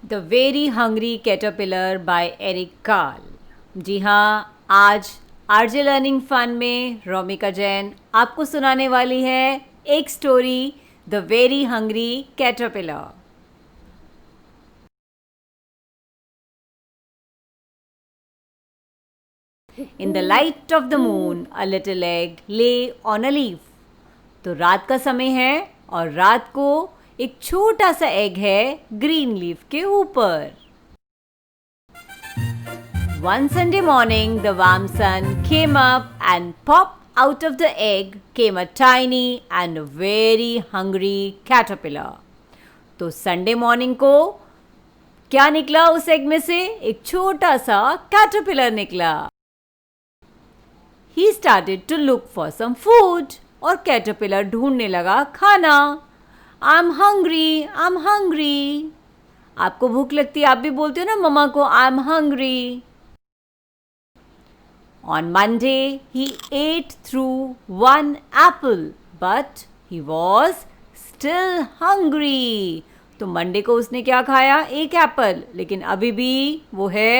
The very hungry caterpillar by Eric Carle. जी हाँ, आज आरजे लर्निंग फन में रोमिका जैन आपको सुनाने वाली है एक story, the very hungry caterpillar. In the light of the moon a little egg ले ऑन अ लीफ। तो रात का समय है और रात को एक छोटा सा एग है ग्रीन लीफ के ऊपर। One Sunday morning, the warm sun came up and popped out of the egg came a tiny and very hungry caterpillar. तो संडे मॉर्निंग को क्या निकला उस एग में से? एक छोटा सा कैटरपिलर निकला। He started to look for some food और कैटरपिलर ढूंढने लगा खाना। I'm hungry, I'm hungry. आपको भूख लगती है, आप भी बोलते हो ना मम्मा को I'm hungry. On Monday, he ate through one apple, but he was still hungry. तो मंडे को उसने क्या खाया? एक एप्पल, लेकिन अभी भी वो है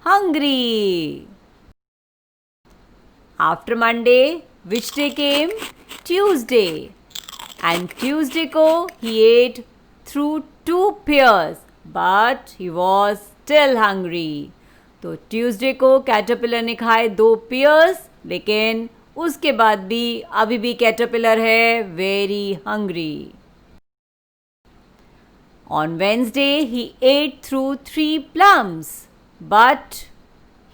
hungry. After Monday, which day came? Tuesday. And Tuesday को he ate through 2 pears, but he was still hungry. तो ट्यूसडे को कैटरपिलर ने खाए 2 पियर्स, लेकिन उसके बाद भी अभी भी कैटरपिलर है very hungry. On Wednesday he ate through 3 plums, but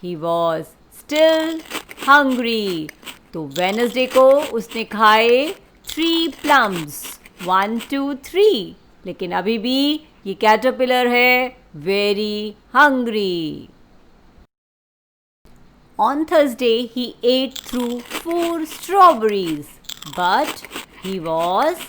he was still hungry. तो वेनसडे को उसने खाए 3 प्लम्स, 1 2 3, लेकिन अभी भी ये कैटरपिलर है very hungry. On Thursday, he ate through 4 strawberries, but he was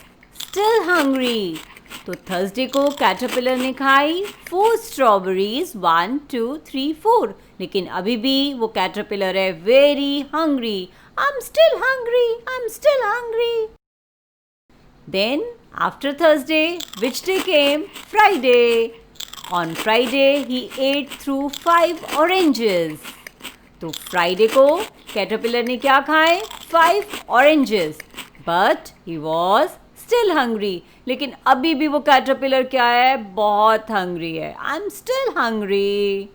still hungry. तो थर्सडे को कैटरपिलर ने खाई 4 स्ट्रॉबेरीज, 1 2 3 4, लेकिन अभी भी वो कैटरपिलर है very hungry. I'm still hungry, I'm still hungry. Then after Thursday, which day came? Friday. On Friday, he ate through 5 oranges. तो फ्राइडे को कैटरपिलर ने क्या खाए? 5 oranges, but he was still hungry. लेकिन अभी भी वो कैटरपिलर क्या है? बहुत हंग्री है। I am still hungry.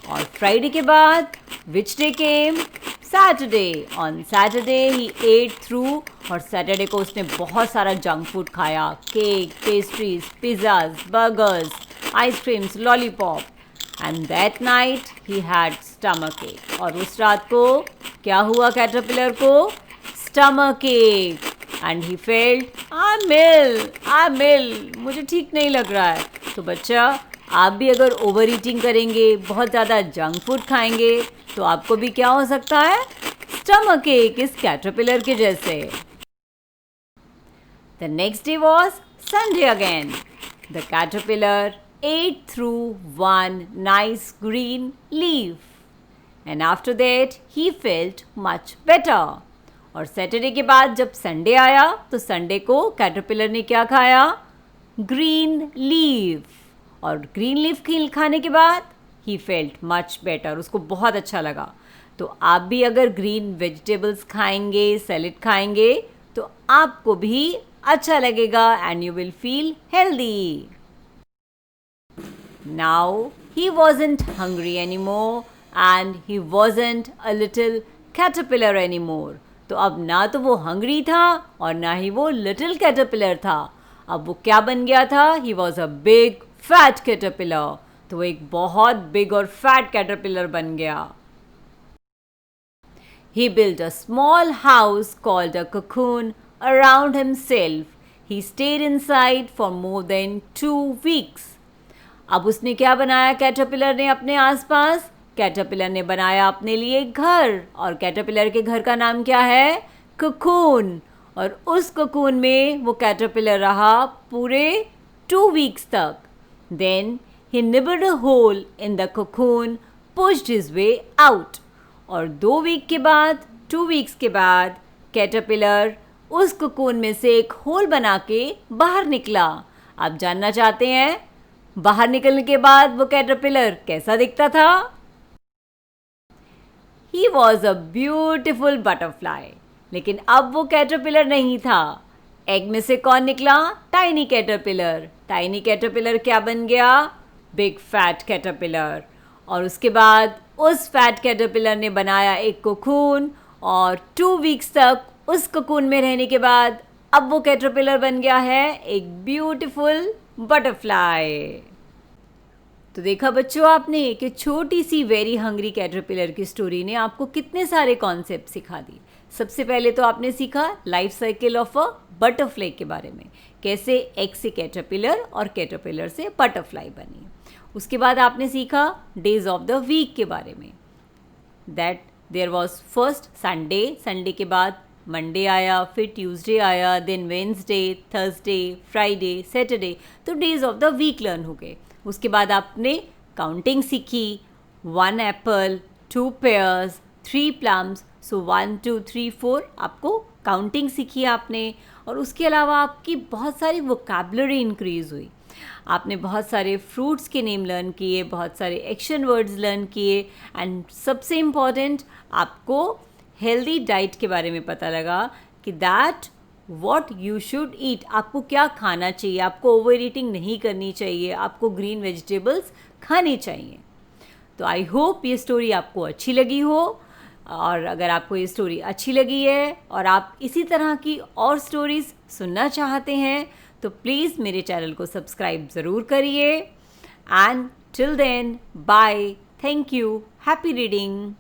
और फ्राइडे के बाद which day came? Saturday. On Saturday he ate through, और सैटरडे को उसने बहुत सारा जंक फूड खाया, cake, pastries, pizzas, burgers, ice creams, lollipop. And that night he had stomach ache. और उस रात को क्या हुआ कैटरपिलर को? Stomach ache. And he felt I'm ill, मुझे ठीक नहीं लग रहा है। तो बच्चा, आप भी अगर ओवर ईटिंग करेंगे, बहुत ज़्यादा जंक फूड खाएंगे, तो आपको भी क्या हो सकता है? Stomach ache इस कैटरपिलर के जैसे। The next day was Sunday again. The caterpillar ate through one nice green leaf, and after that he felt much better. और सैटरडे के बाद जब संडे आया तो संडे को कैटरपिलर ने क्या खाया? Green leaf. और ग्रीन लीफ खाने के बाद ही फेल्ट मच बेटर, उसको बहुत अच्छा लगा। तो आप भी अगर ग्रीन वेजिटेबल्स खाएंगे, सैलेड खाएंगे, तो आपको भी अच्छा लगेगा and you will feel healthy. Now he wasn't hungry anymore and he wasn't a little caterpillar anymore. तो अब ना तो वो hungry था और ना ही वो little caterpillar था। अब वो क्या बन गया था? He was a big fat caterpillar. तो वो एक बहुत big और fat caterpillar बन गया। He built a small house called a cocoon around himself. He stayed inside for more than 2 weeks. अब उसने क्या बनाया कैटरपिलर ने अपने आसपास? कैटरपिलर ने बनाया अपने लिए घर, और कैटरपिलर के घर का नाम क्या है? कोकून। और उस कोकून में वो कैटरपिलर रहा पूरे 2 वीक्स तक। Then he nibbled a hole in the cocoon, pushed his way out. और 2 वीक के बाद, 2 वीक्स के बाद कैटरपिलर उस कोकून में से एक होल बना के बाहर निकला। आप जानना चाहते हैं बाहर निकलने के बाद वो कैटरपिलर कैसा दिखता था? He was a beautiful butterfly. लेकिन अब वो कैटरपिलर नहीं था. एग में से कौन निकला? Tiny caterpillar. टाइनी कैटरपिलर क्या बन गया? Big fat caterpillar. और उसके बाद उस फैट कैटरपिलर ने बनाया एक कोकून और 2 वीक्स तक उस कोकून में रहने के बाद अब वो कैटरपिलर बन गया है एक ब्यूटीफुल बटरफ्लाई. तो देखा बच्चों आपने कि छोटी सी वेरी हंग्री कैटरपिलर की स्टोरी ने आपको कितने सारे कॉन्सेप्ट सिखा दिए. सबसे पहले तो आपने सीखा life cycle of a butterfly के बारे में, कैसे एग से कैटरपिलर और कैटरपिलर से बटरफ्लाई बनी. उसके बाद आपने सीखा डेज ऑफ द वीक के बारे में, that there was first Sunday, Sunday के बाद मंडे आया, फिर ट्यूसडे आया, then Wednesday, Thursday, Friday, Saturday. तो days of the week learn हो गए. उसके बाद आपने काउंटिंग सीखी, 1 एप्पल, 2 पेयर्स, 3 प्लम्स. सो 1 2 3 4 आपको काउंटिंग सीखी आपने. और उसके अलावा आपकी बहुत सारी वोकैबुलरी इंक्रीज़ हुई. आपने बहुत सारे फ्रूट्स के नेम लर्न किए, बहुत सारे एक्शन वर्ड्स लर्न किए. एंड सबसे इम्पॉर्टेंट आपको हेल्दी डाइट के बारे में पता लगा कि that what you should eat, आपको क्या खाना चाहिए. आपको ओवर ईटिंग नहीं करनी चाहिए, आपको ग्रीन वेजिटेबल्स खानी चाहिए. तो आई होप ये स्टोरी आपको अच्छी लगी हो. और अगर आपको ये स्टोरी अच्छी लगी है और आप इसी तरह की और स्टोरीज़ सुनना चाहते हैं तो प्लीज़ मेरे चैनल को सब्सक्राइब ज़रूर करिए. And till then bye, thank you, happy reading.